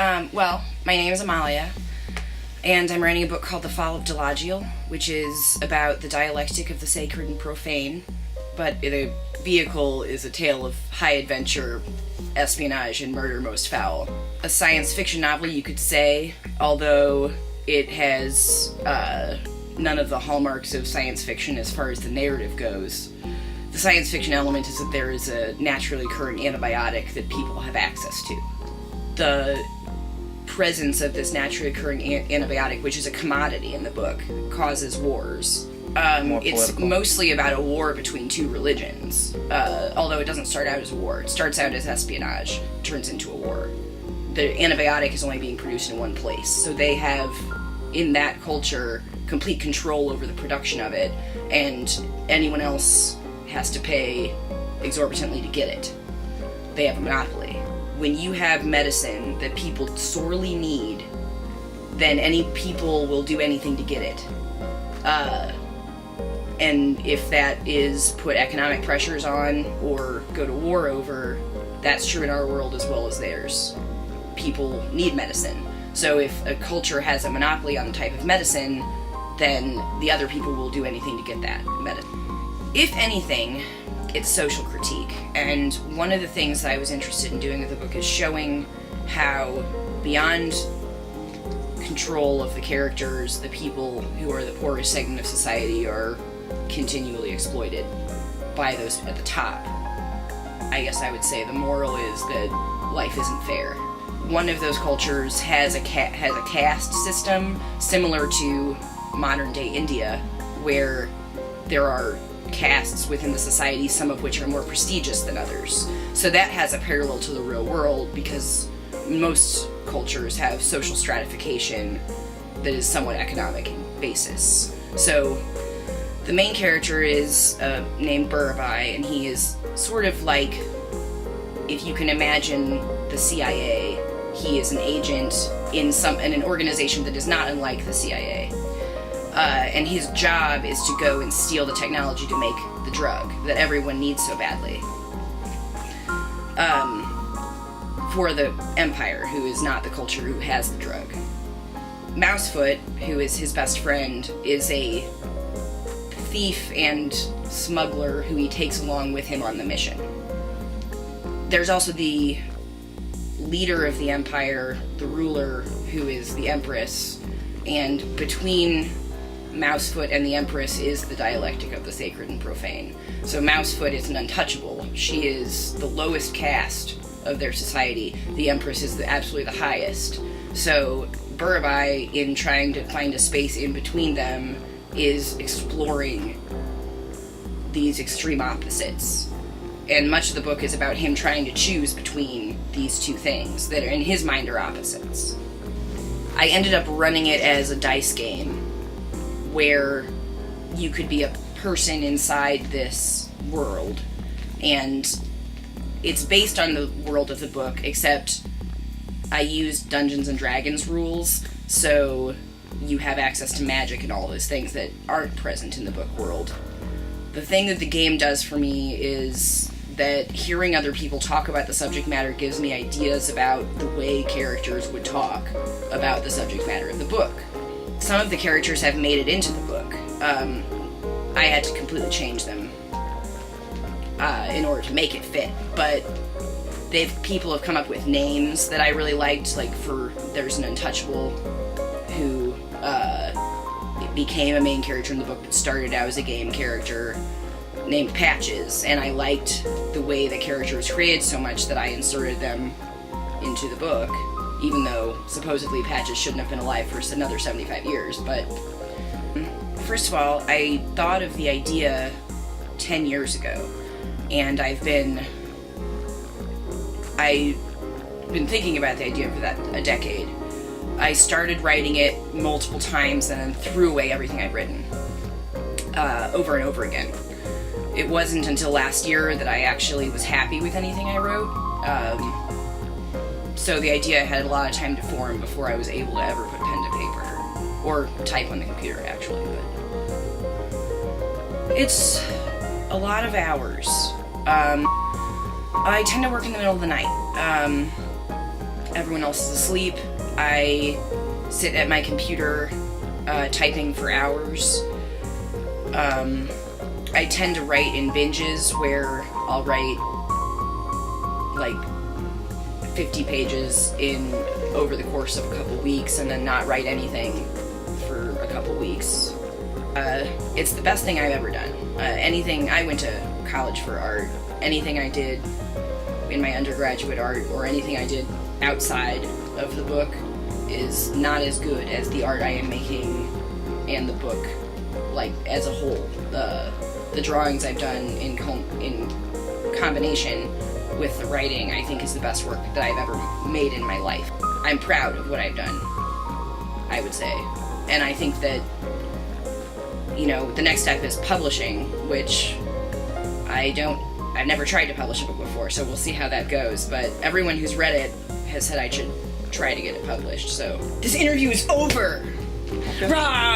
Well, my name is Amalia, and I'm writing a book called The Fall of Dalajiel, which is about the dialectic of the sacred and profane, but the vehicle is a tale of high adventure, espionage, and murder most foul. A science fiction novel, you could say, although it has none of the hallmarks of science fiction as far as the narrative goes. The science fiction element is that there is a naturally occurring antibiotic that people have access to. The presence of this naturally occurring antibiotic, which is a commodity in the book, causes wars. It's mostly about a war between two religions, although it doesn't start out as a war. It starts out as espionage, turns into a war. The antibiotic is only being produced in one place, so they have, in that culture, complete control over the production of it, and anyone else has to pay exorbitantly to get it. They have a monopoly. When you have medicine that people sorely need, then any people will do anything to get it. And if that is put economic pressures on or go to war over, that's true in our world as well as theirs. People need medicine. So if a culture has a monopoly on the type of medicine, then the other people will do anything to get that medicine. If anything, it's social critique, and one of the things that I was interested in doing with the book is showing how, beyond control of the characters, the people who are the poorest segment of society are continually exploited by those at the top. I guess I would say the moral is that life isn't fair. One of those cultures has a caste system similar to modern-day India, where there are castes within the society, some of which are more prestigious than others. So that has a parallel to the real world, because most cultures have social stratification that is somewhat economic in basis. So the main character is named Burabai, and he is sort of like, if you can imagine the CIA, he is an agent in an organization that is not unlike the CIA. And his job is to go and steal the technology to make the drug that everyone needs so badly. For the Empire, who is not the culture who has the drug. Mousefoot, who is his best friend, is a thief and smuggler who he takes along with him on the mission. There's also the leader of the Empire, the ruler, who is the Empress, and between Mousefoot and the Empress is the dialectic of the sacred and profane. So Mousefoot is an untouchable. She is the lowest caste of their society. The Empress is absolutely the highest. So Burabai, in trying to find a space in between them, is exploring these extreme opposites. And much of the book is about him trying to choose between these two things that, in his mind, are opposites. I ended up running it as a dice game, where you could be a person inside this world, and it's based on the world of the book, except I used Dungeons and Dragons rules, so you have access to magic and all those things that aren't present in the book world. The thing that the game does for me is that hearing other people talk about the subject matter gives me ideas about the way characters would talk about the subject matter of the book. Some of the characters have made it into the book. I had to completely change them in order to make it fit, but people have come up with names that I really liked, like there's an untouchable who became a main character in the book but started out as a game character named Patches, and I liked the way the character was created so much that I inserted them into the book, even though supposedly Patches shouldn't have been alive for another 75 years, but first of all, I thought of the idea 10 years ago, and I've been thinking about the idea for a decade. I started writing it multiple times and then threw away everything I'd written over and over again. It wasn't until last year that I actually was happy with anything I wrote. So the idea had a lot of time to form before I was able to ever put pen to paper. Or type on the computer, actually. But it's a lot of hours. I tend to work in the middle of the night. everyone else is asleep, I sit at my computer typing for hours. I tend to write in binges where I'll write like 50 pages over the course of a couple weeks and then not write anything for a couple weeks. It's the best thing I've ever done. I went to college for art. Anything I did in my undergraduate art or anything I did outside of the book is not as good as the art I am making and the book, like, as a whole. The drawings I've done in combination with the writing, I think, is the best work that I've ever made in my life. I'm proud of what I've done, I would say. And I think that, the next step is publishing, which I've never tried to publish a book before, so we'll see how that goes. But everyone who's read it has said I should try to get it published, so. This interview is over! Okay. Rah!